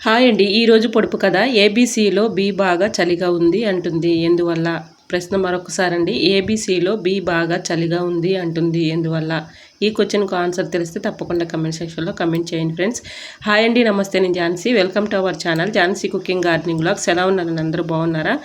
Hi అండి. ఈరోజు పొడుపు కథ ఏబీసీలో బి బాగా చలిగా ఉంది అంటుంది ఎందువల్ల? ప్రశ్న మరొకసారండి. ఏబీసీలో బి బాగా చలిగా ఉంది అంటుంది ఎందువల్ల? ఈ క్వశ్చన్కు ఆన్సర్ తెలిస్తే తప్పకుండా కమెంట్ సెక్షన్లో కమెంట్ చేయండి ఫ్రెండ్స్. హాయ్ అండి, నమస్తే. నేను Jhansi. Welcome to our channel Jhansi cooking gardening vlogs. ఎలా ఉన్నారని అందరూ బాగున్నారా?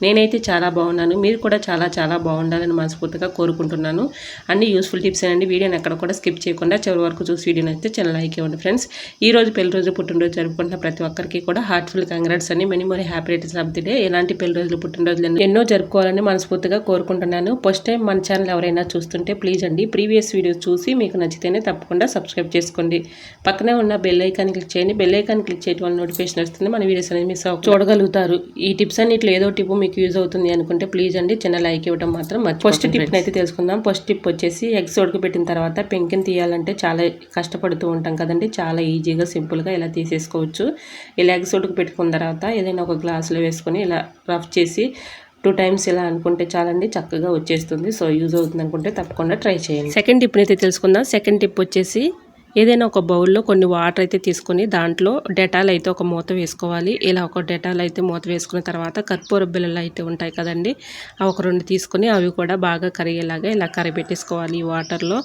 నేనైతే చాలా బాగున్నాను. మీరు కూడా చాలా బాగుండాలని మనస్ఫూర్తిగా కోరుకుంటున్నాను. అన్ని యూస్ఫుల్ టిప్స్ అండి. వీడియోని ఎక్కడ కూడా స్కిప్ చేయకుండా చివరి వరకు చూసి వీడియోని అయితే చాలా లైక్ ఇవ్వండి ఫ్రెండ్స్. ఈ రోజు పెళ్లి రోజు పుట్టినరోజు జరుపుకుంటున్న ప్రతి ఒక్కరికి కూడా హార్ట్ఫుల్ కంగ్రాట్స్ అని, many happy returns of the day. ఎలాంటి పెళ్లి రోజులు పుట్టినరోజులు ఎన్నో జరుపుకోవాలని మనస్ఫూర్తిగా కోరుకుంటున్నాను. ఫస్ట్ టైం మన ఛానల్ ఎవరైనా చూస్తుంటే ప్లీజ్ అండి ప్రీవియస్ వీడియోస్ చూసి మీకు నచ్చితేనే తప్పకుండా సబ్స్క్రైబ్ చేసుకోండి. పక్కనే ఉన్న బెల్ ఐకాన్ క్లిక్ చేయండి. బెల్ ఐకాన్ క్లిక్ చేయడం వల్ల నోటిఫికేషన్ వస్తుంది. మన వీడియోస్ అనేది మిస్ చూడగలుగుతారు. ఈ టిప్స్ అన్నిట్లో ఏదో టిప్ మీకు యూజ్ అవుతుంది అనుకుంటే ప్లీజ్ అండి చిన్న లైక్ ఇవ్వడం మాత్రం ఫస్ట్ టిప్ అయితే తెలుసుకుందాం. ఫస్ట్ టిప్ వచ్చేసి ఎగ్స్ ఉడకబెట్టిన తర్వాత పెంకిని తీయాలంటే చాలా కష్టపడుతూ ఉంటాం కదండి. చాలా ఈజీగా సింపుల్గా ఇలా తీసేసుకోవచ్చు. ఇలా ఎగ్స్ ఉడకబెట్టుకున్న తర్వాత ఏదైనా ఒక గ్లాసులో వేసుకొని ఇలా రఫ్ చేసి 2 టైమ్స్ ఇలా అనుకుంటే చాలండి, చక్కగా వచ్చేస్తుంది. సో యూజ్ అవుతుంది అనుకుంటే తప్పకుండా ట్రై చేయండి. సెకండ్ టిప్ని అయితే తెలుసుకుందాం. సెకండ్ టిప్ వచ్చేసి ఏదైనా ఒక బౌల్లో కొన్ని వాటర్ అయితే తీసుకొని దాంట్లో డెటాల్ అయితే ఒక మూత వేసుకోవాలి. ఇలా ఒక డెటాల్ అయితే మూత వేసుకున్న తర్వాత కర్పూర బిళ్ళలు అయితే ఉంటాయి కదండి, అవి ఒక 2 తీసుకొని అవి కూడా బాగా కరిగేలాగా ఇలా కరిపెట్టేసుకోవాలి ఈ వాటర్లో.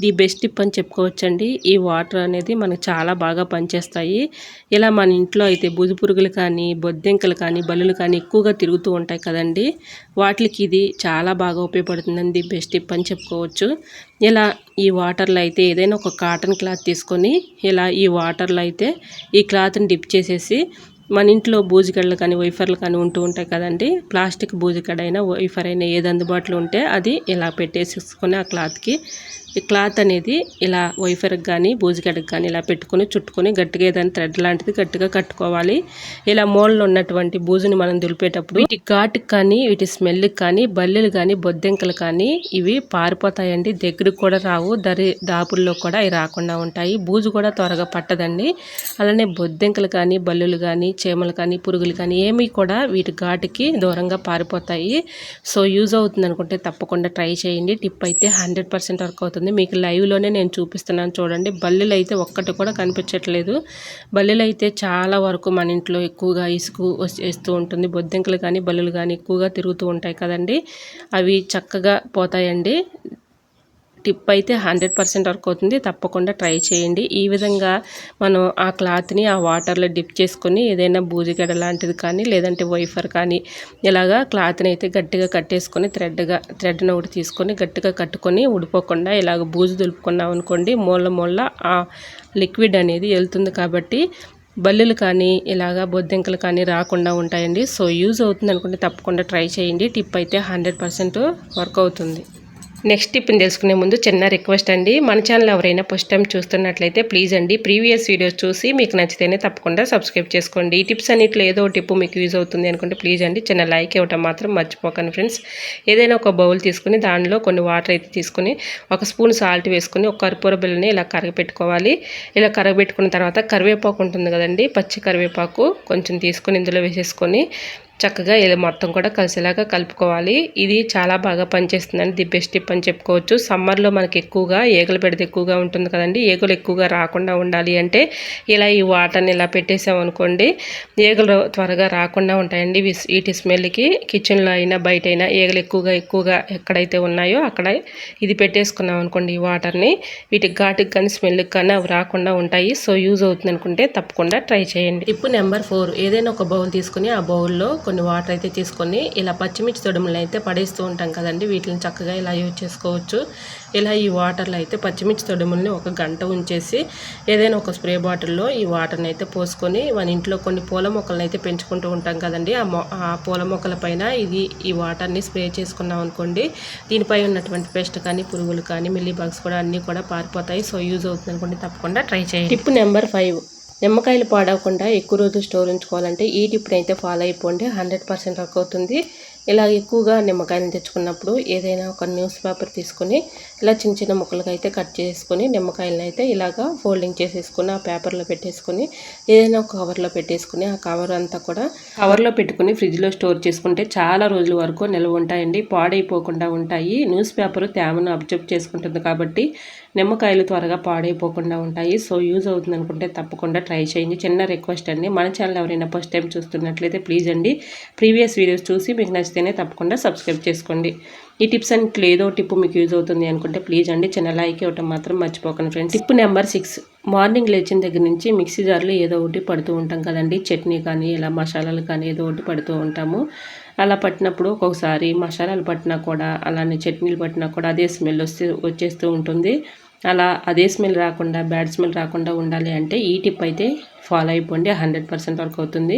ది బెస్ట్ టిప్ అని చెప్పుకోవచ్చండి. ఈ వాటర్ అనేది మనకు చాలా బాగా పనిచేస్తాయి. ఇలా మన ఇంట్లో అయితే బుజు పురుగులు కానీ, బొద్దింకలు కానీ, బల్లులు కానీ ఎక్కువగా తిరుగుతూ ఉంటాయి కదండి, వాటికి ఇది చాలా బాగా ఉపయోగపడుతుందని ది బెస్ట్ టిప్ అని చెప్పుకోవచ్చు. ఇలా ఈ వాటర్లో అయితే ఏదైనా ఒక కాటన్ క్లాత్ తీసుకొని ఇలా ఈ వాటర్లో అయితే ఈ క్లాత్ని డిప్ చేసేసి మన ఇంట్లో బూజుగడ్డలు కానీ వైఫర్లు కానీ ఉంటూ ఉంటాయి కదండి, ప్లాస్టిక్ బూజుగడ్డ అయినా వైఫర్ అయినా ఏది అందుబాటులో ఉంటే అది ఇలా పెట్టేసుకొని ఆ క్లాత్కి ఈ క్లాత్ అనేది ఇలా వైఫర్కి కానీ బూజుగడ్డకి కానీ ఇలా పెట్టుకొని చుట్టుకొని గట్టిగా ఏదైనా థ్రెడ్ లాంటిది గట్టిగా కట్టుకోవాలి. ఇలా మూలలో ఉన్నటువంటి బూజుని మనం దులిపేటప్పుడు వీటి ఘాటుకి కానీ వీటి స్మెల్కి కానీ బల్లెలు కానీ బొద్దెంకలు కానీ ఇవి పారిపోతాయండి, దగ్గరికి కూడా రావు. దాపుల్లో కూడా ఇవి రాకుండా ఉంటాయి. బూజు కూడా త్వరగా పట్టదండి. అలానే బొద్దెంకలు కానీ బల్లులు కానీ చీమలు కానీ పురుగులు కానీ ఏమీ కూడా వీటి ఘాటుకి దూరంగా పారిపోతాయి. సో యూజ్ అవుతుంది అనుకుంటే తప్పకుండా ట్రై చేయండి. టిప్ అయితే 100% వర్క్ అవుతుంది. మీకు లైవ్లోనే నేను చూపిస్తున్నాను చూడండి. బల్లీలు అయితే ఒక్కటి కూడా కనిపించట్లేదు. బల్లీలు అయితే చాలా వరకు మన ఇంట్లో ఎక్కువగా ఇసుకు వేస్తూ ఉంటుంది. బొద్దింకలు కానీ బల్లులు కానీ ఎక్కువగా తిరుగుతూ ఉంటాయి కదండి, అవి చక్కగా పోతాయండి. టిప్ అయితే 100% వర్క్ అవుతుంది. తప్పకుండా ట్రై చేయండి. ఈ విధంగా మనం ఆ క్లాత్ని ఆ వాటర్లో డిప్ చేసుకొని ఏదైనా బూజిగడ్డ లాంటిది కానీ లేదంటే వైఫర్ కానీ ఇలాగా క్లాత్ని అయితే గట్టిగా కట్టేసుకొని థ్రెడ్ని ఒకటి తీసుకొని గట్టిగా కట్టుకొని ఊడిపోకుండా ఇలాగ బూజు దులుపుకున్నాం అనుకోండి, మూల ఆ లిక్విడ్ అనేది వెళ్తుంది కాబట్టి బల్లులు కానీ ఇలాగా బొద్దింకలు కానీ రాకుండా ఉంటాయండి. సో యూజ్ అవుతుంది అనుకుంటే తప్పకుండా ట్రై చేయండి. టిప్ అయితే 100% వర్క్ అవుతుంది. నెక్స్ట్ టిప్ని తెలుసుకునే ముందు చిన్న రిక్వెస్ట్ అండి, మన ఛానల్ ఎవరైనా ఫస్ట్ టైం చూస్తున్నట్లయితే ప్లీజ్ అండి ప్రీవియస్ వీడియోస్ చూసి మీకు నచ్చితేనే తప్పకుండా సబ్స్క్రైబ్ చేసుకోండి. ఈ టిప్స్ అన్నిట్లో ఏదో టిప్ మీకు యూజ్ అవుతుంది అనుకుంటే ప్లీజ్ అండి చిన్న లైక్ ఇవ్వటం మాత్రం మర్చిపోకండి ఫ్రెండ్స్. ఏదైనా ఒక బౌల్ తీసుకుని దానిలో కొన్ని వాటర్ అయితే తీసుకుని 1 స్పూన్ సాల్ట్ వేసుకుని ఒక కర్పూర బిళ్ళని ఇలా కరగపెట్టుకోవాలి. ఇలా కరగపెట్టుకున్న తర్వాత కరివేపాకు ఉంటుంది కదండి, పచ్చి కరివేపాకు కొంచెం తీసుకొని ఇందులో వేసేసుకొని చక్కగా ఇలా మొత్తం కూడా కలిసేలాగా కలుపుకోవాలి. ఇది చాలా బాగా పనిచేస్తుందండి, ది బెస్ట్ టిప్ అని చెప్పుకోవచ్చు. సమ్మర్లో మనకి ఎక్కువగా ఈగల బెడద ఎక్కువగా ఉంటుంది కదండి, ఈగలు ఎక్కువగా రాకుండా ఉండాలి అంటే ఇలా ఈ వాటర్ని ఇలా పెట్టేసామనుకోండి, ఈగలు త్వరగా రాకుండా ఉంటాయండి. వీటి స్మెల్కి కిచెన్లో అయినా బయట అయినా ఈగలు ఎక్కువగా ఎక్కడైతే ఉన్నాయో అక్కడ ఇది పెట్టేసుకున్నాం అనుకోండి ఈ వాటర్ని, వీటికి ఘాటుకి కానీ స్మెల్కి కానీ అవి రాకుండా ఉంటాయి. సో యూజ్ అవుతుంది అనుకుంటే తప్పకుండా ట్రై చేయండి. టిప్ నెంబర్ 4, ఏదైనా ఒక బౌల్ తీసుకుని ఆ బౌల్లో కొన్ని వాటర్ అయితే తీసుకొని ఇలా పచ్చిమిర్చి తొడుములు అయితే పడేస్తూ ఉంటాం కదండి, వీటిని చక్కగా ఇలా యూజ్ చేసుకోవచ్చు. ఇలా ఈ వాటర్లో అయితే పచ్చిమిర్చి తొడుముల్ని 1 గంట ఉంచేసి ఏదైనా ఒక స్ప్రే బాటిల్లో ఈ వాటర్ని అయితే పోసుకొని మన ఇంట్లో కొన్ని పూల మొక్కలను అయితే పెంచుకుంటూ ఉంటాం కదండి, ఆ పూల మొక్కల పైన ఈ వాటర్ని స్ప్రే చేసుకున్నాం అనుకోండి, దీనిపై ఉన్నటువంటి పెస్ట్ కానీ పురుగులు కానీ మిల్లీ బగ్స్ కూడా అన్నీ కూడా పారిపోతాయి. సో యూజ్ అవుతుంది అనుకోండి తప్పకుండా ట్రై చేయండి. టిప్ నెంబర్ 5, నిమ్మకాయలు పాడవకుండా ఎక్కువ రోజులు స్టోర్ ఉంచుకోవాలంటే ఈ టిప్ని అయితే ఫాలో అయిపోండి, 100% వర్క్ అవుతుంది. ఇలా ఎక్కువగా నిమ్మకాయలను తెచ్చుకున్నప్పుడు ఏదైనా ఒక న్యూస్ పేపర్ తీసుకొని ఇలా చిన్న ముక్కలుగా అయితే కట్ చేసుకొని నిమ్మకాయలను అయితే ఇలాగా ఫోల్డింగ్ చేసేసుకొని ఆ పేపర్లో పెట్టేసుకొని ఏదైనా ఒక కవర్లో పెట్టేసుకుని ఆ కవర్ అంతా కూడా కవర్లో పెట్టుకుని ఫ్రిడ్జ్లో స్టోర్ చేసుకుంటే చాలా రోజుల వరకు నిల్వ ఉంటాయండి, పాడైపోకుండా ఉంటాయి. న్యూస్ పేపర్ తేమను అబ్జర్వ్ చేసుకుంటుంది కాబట్టి నిమ్మకాయలు త్వరగా పాడైపోకుండా ఉంటాయి. సో యూజ్ అవుతుంది అనుకుంటే తప్పకుండా ట్రై చేయండి. చిన్న రిక్వెస్ట్ అండి, మన ఛానల్ ఎవరైనా ఫస్ట్ టైం చూస్తున్నట్లయితే ప్లీజ్ అండి ప్రీవియస్ వీడియోస్ చూసి మీకు నచ్చితేనే తప్పకుండా సబ్స్క్రైబ్ చేసుకోండి. ఈ టిప్స్ అన్నిట్లో ఏదో టిప్ మీకు యూజ్ అవుతుంది అనుకుంటే ప్లీజ్ అండి చిన్న లైక్ ఇవ్వటం మాత్రం మర్చిపోకండి ఫ్రెండ్స్. టిప్ నెంబర్ 6, మార్నింగ్ లేచిన దగ్గర నుంచి మిక్సీ జార్లో ఏదో ఒకటి పడుతూ ఉంటాం కదండి. చట్నీ కానీ ఇలా మసాలాలు కానీ ఏదో ఒకటి పడుతూ ఉంటాము. అలా పట్టినప్పుడు ఒక్కొక్కసారి మసాలాలు పట్టినా కూడా అలానే చట్నీలు పట్టినా కూడా అదే స్మెల్ వచ్చేస్తూ ఉంటుంది. అలా అదే స్మెల్ రాకుండా బ్యాడ్ స్మెల్ రాకుండా ఉండాలి అంటే ఈ టిప్ అయితే ఫాలో అయిపోండి, 100% వర్క్ అవుతుంది.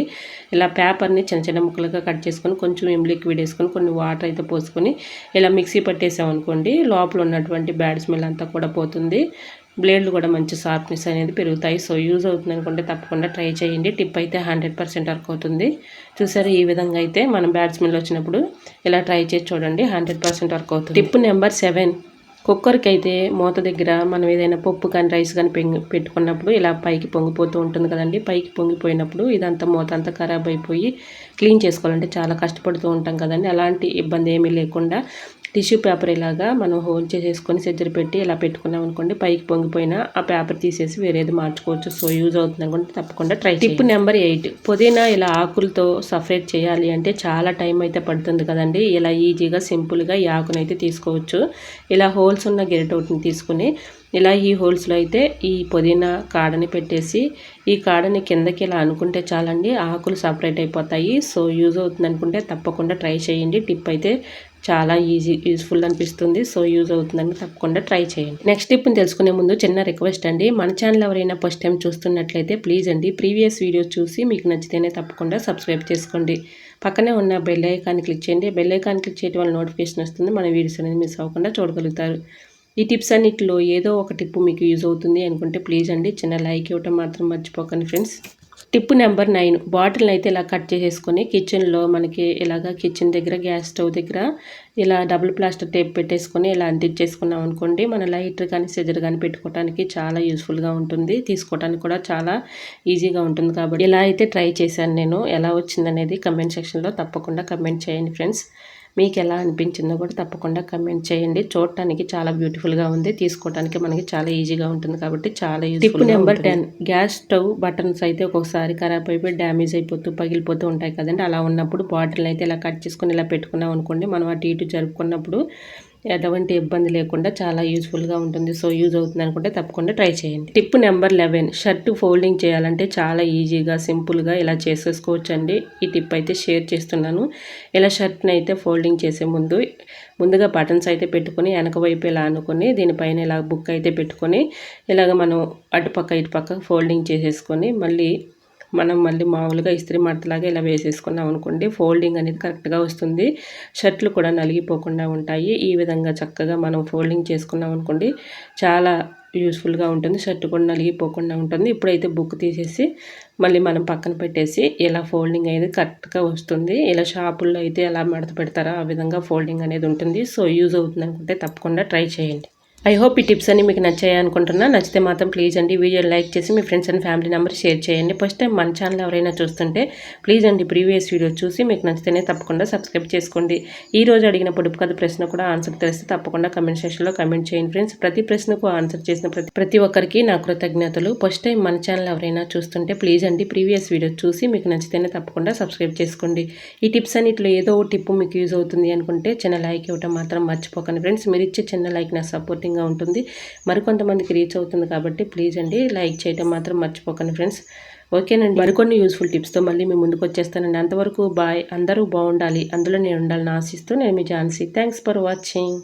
ఇలా పేపర్ని చిన్న చిన్న ముక్కలుగా కట్ చేసుకొని కొంచెం లిక్విడ్ వేసుకొని కొన్ని వాటర్ అయితే పోసుకొని ఇలా మిక్సీ పట్టేసామనుకోండి, లోపల ఉన్నటువంటి బ్యాడ్ స్మెల్ అంతా కూడా పోతుంది. బ్లేడ్లు కూడా మంచి షార్ప్నెస్ అనేది పెరుగుతాయి. సో యూజ్ అవుతుంది అనుకుంటే తప్పకుండా ట్రై చేయండి. టిప్ అయితే 100% వర్క్ అవుతుంది. చూసారు, ఈ విధంగా అయితే మనం బ్యాడ్ స్మెల్ వచ్చినప్పుడు ఇలా ట్రై చేసి చూడండి, 100% వర్క్ అవుతుంది. టిప్ నెంబర్ 7, కుక్కర్కి అయితే మూత దగ్గర మనం ఏదైనా పప్పు కానీ రైస్ కానీ పెట్టుకున్నప్పుడు ఇలా పైకి పొంగిపోతూ ఉంటుంది కదండి. పైకి పొంగిపోయినప్పుడు ఇదంతా మూత అంతా ఖరాబ్ అయిపోయి క్లీన్ చేసుకోవాలంటే చాలా కష్టపడుతూ ఉంటాం కదండి. అలాంటి ఇబ్బంది ఏమీ లేకుండా టిష్యూ పేపర్ ఇలాగా మనం హోల్ చేసేసుకొని సెజ్జర పెట్టి ఇలా పెట్టుకున్నాం అనుకోండి, పైకి పొంగిపోయినా ఆ పేపర్ తీసేసి వేరేది మార్చుకోవచ్చు. సో యూజ్ అవుతుంది అనుకుంటే తప్పకుండా ట్రై చేయండి. టిప్ నెంబర్ 8, పుదీనా ఇలా ఆకులతో సపరేట్ చేయాలి అంటే చాలా టైం అయితే పడుతుంది కదండి. ఇలా ఈజీగా సింపుల్గా ఈ ఆకునైతే తీసుకోవచ్చు. ఇలా హోల్స్ ఉన్న గెరిట ఒకటిని తీసుకుని ఇలా ఈ హోల్స్లో అయితే ఈ పుదీనా కాడని పెట్టేసి ఈ కాడని కిందకి ఇలా అనుకుంటే చాలండి, ఆకులు సపరేట్ అయిపోతాయి. సో యూజ్ అవుతుంది అనుకుంటే తప్పకుండా ట్రై చేయండి. టిప్ అయితే చాలా యూస్ఫుల్ అనిపిస్తుంది. సో యూజ్ అవుతుందని తప్పకుండా ట్రై చేయండి. నెక్స్ట్ టిప్ని తెలుసుకునే ముందు చిన్న రిక్వెస్ట్ అండి, మన ఛానల్ ఎవరైనా ఫస్ట్ టైం చూస్తున్నట్లయితే ప్లీజ్ అండి ప్రీవియస్ వీడియోస్ చూసి మీకు నచ్చితేనే తప్పకుండా సబ్స్క్రైబ్ చేసుకోండి. పక్కనే ఉన్న బెల్ ఐకాన్ని క్లిక్ చేయండి. బెల్ ఐకాన్ క్లిక్ చేయడం వల్ల నోటిఫికేషన్ వస్తుంది, మన వీడియోస్ అనేది మిస్ అవ్వకుండా చూడగలుగుతారు. ఈ టిప్స్ అన్నిటిలో ఏదో ఒక టిప్ మీకు యూజ్ అవుతుంది అనుకుంటే ప్లీజ్ అండి చిన్న లైక్ ఇవ్వటం మాత్రం మర్చిపోకండి ఫ్రెండ్స్. టిప్ నెంబర్ 9, బాటిల్ని అయితే ఇలా కట్ చేసేసుకొని కిచెన్లో మనకి ఇలాగా కిచెన్ దగ్గర గ్యాస్ స్టవ్ దగ్గర ఇలా డబుల్ ప్లాస్టర్ టేప్ పెట్టేసుకొని ఇలా అంటించేసుకున్నాం అనుకోండి, మన లైటర్ కానీ సిజర్ కానీ పెట్టుకోవడానికి చాలా యూస్ఫుల్గా ఉంటుంది. తీసుకోవడానికి కూడా చాలా ఈజీగా ఉంటుంది. కాబట్టి ఇలా అయితే ట్రై చేశాను నేను. ఎలా వచ్చిందనేది కమెంట్ సెక్షన్లో తప్పకుండా కమెంట్ చేయండి ఫ్రెండ్స్. మీకు ఎలా అనిపించిందో కూడా తప్పకుండా కమెంట్ చేయండి. చూడటానికి చాలా బ్యూటిఫుల్గా ఉంది, తీసుకోవడానికి మనకి చాలా ఈజీగా ఉంటుంది కాబట్టి చాలా useful. Tip number 10, gas stove buttons అయితే ఒక్కొక్కసారి ఖరాబ్ అయిపోయి డ్యామేజ్ అయిపోతూ పగిలిపోతూ ఉంటాయి కదండి. అలా ఉన్నప్పుడు బాటిల్ అయితే ఇలా కట్ చేసుకొని ఇలా పెట్టుకున్నాం అనుకోండి, మనం అటు ఇటు జరుపుకున్నప్పుడు ఎటువంటి ఇబ్బంది లేకుండా చాలా యూస్ఫుల్గా ఉంటుంది. సో యూజ్ అవుతుంది అనుకుంటే తప్పకుండా ట్రై చేయండి. టిప్ నెంబర్ 11, షర్ట్ ఫోల్డింగ్ చేయాలంటే చాలా ఈజీగా సింపుల్గా ఇలా చేసేసుకోవచ్చు అండి. ఈ టిప్ అయితే షేర్ చేస్తున్నాను. ఇలా షర్ట్ని అయితే ఫోల్డింగ్ చేసే ముందుగా బటన్స్ అయితే పెట్టుకొని వెనక వైపు ఇలా అనుకొని దీనిపైన ఇలా బుక్ అయితే పెట్టుకొని ఇలాగ మనం అటుపక్క ఇటుపక్క ఫోల్డింగ్ చేసేసుకొని మళ్ళీ మామూలుగా ఇస్త్రీ మడతలాగా ఇలా వేసేసుకున్నాం అనుకోండి, ఫోల్డింగ్ అనేది కరెక్ట్గా వస్తుంది. షర్ట్లు కూడా నలిగిపోకుండా ఉంటాయి. ఈ విధంగా చక్కగా మనం ఫోల్డింగ్ చేసుకున్నాం అనుకోండి, చాలా యూస్ఫుల్గా ఉంటుంది. షర్ట్ కూడా నలిగిపోకుండా ఉంటుంది. ఇప్పుడైతే బుక్ తీసేసి మళ్ళీ మనం పక్కన పెట్టేసి ఇలా ఫోల్డింగ్ అనేది కరెక్ట్గా వస్తుంది. ఇలా షాపుల్లో అయితే ఎలా మడత పెడతారో ఆ విధంగా ఫోల్డింగ్ అనేది ఉంటుంది. సో యూజ్ అవుతుంది అనుకుంటే తప్పకుండా ట్రై చేయండి. ఐ హోప్ ఈ టిప్స్ అన్ని మీకు నచ్చాయి అనుకుంటున్నా. నచ్చితే మాత్రం ప్లీజ్ అండి వీడియోని లైక్ చేసి మీ friends and family number share చేయండి. ఫస్ట్ టైం మన ఛానల్ ఎవరైనా చూస్తుంటే ప్లీజ్ అండి ప్రీవియస్ వీడియో చూసి మీకు నచ్చితేనే తప్పకుండా సబ్స్క్రైబ్ చేసుకోండి. ఈ రోజు అడిగిన పొడుపు కథ ప్రశ్న కూడా ఆన్సర్ తెలిస్తే తప్పకుండా కమెంట్ సెక్షన్లో కమెంట్ చేయండి ఫ్రెండ్స్. ప్రతి ప్రశ్నకు ఆన్సర్ చేసిన ప్రతి ఒక్కరికి నా కృతజ్ఞతలు. ఫస్ట్ టైం మన ఛానల్ ఎవరైనా చూస్తుంటే ప్లీజ్ అండి ప్రీవియస్ వీడియో చూసి మీకు నచ్చితేనే తప్పకుండా సబ్స్క్రైబ్ చేసుకోండి. ఈ టిప్స్ అన్నిట్లో ఏదో ఒక టిప్ మీకు యూజ్ అవుతుంది అనుకుంటే చిన్న లైక్ ఇవ్వడం మాత్రం మర్చిపోకండి ఫ్రెండ్స్. మీరు ఇచ్చే చిన్న లైక్ నా సపోర్టింగ్ ఉంటుంది, మరికొంతమందికి రీచ్ అవుతుంది కాబట్టి ప్లీజ్ అండి లైక్ చేయడం మాత్రం మర్చిపోకండి ఫ్రెండ్స్. ఓకేనండి, మరికొన్ని యూస్ఫుల్ టిప్స్తో మళ్ళీ మేము ముందుకు వచ్చేస్తానండి. అంతవరకు బాయ్. అందరూ బాగుండాలి, అందులో నేను ఉండాలని ఆశిస్తూ నేను మీ ఝాన్సీ. Thanks for watching.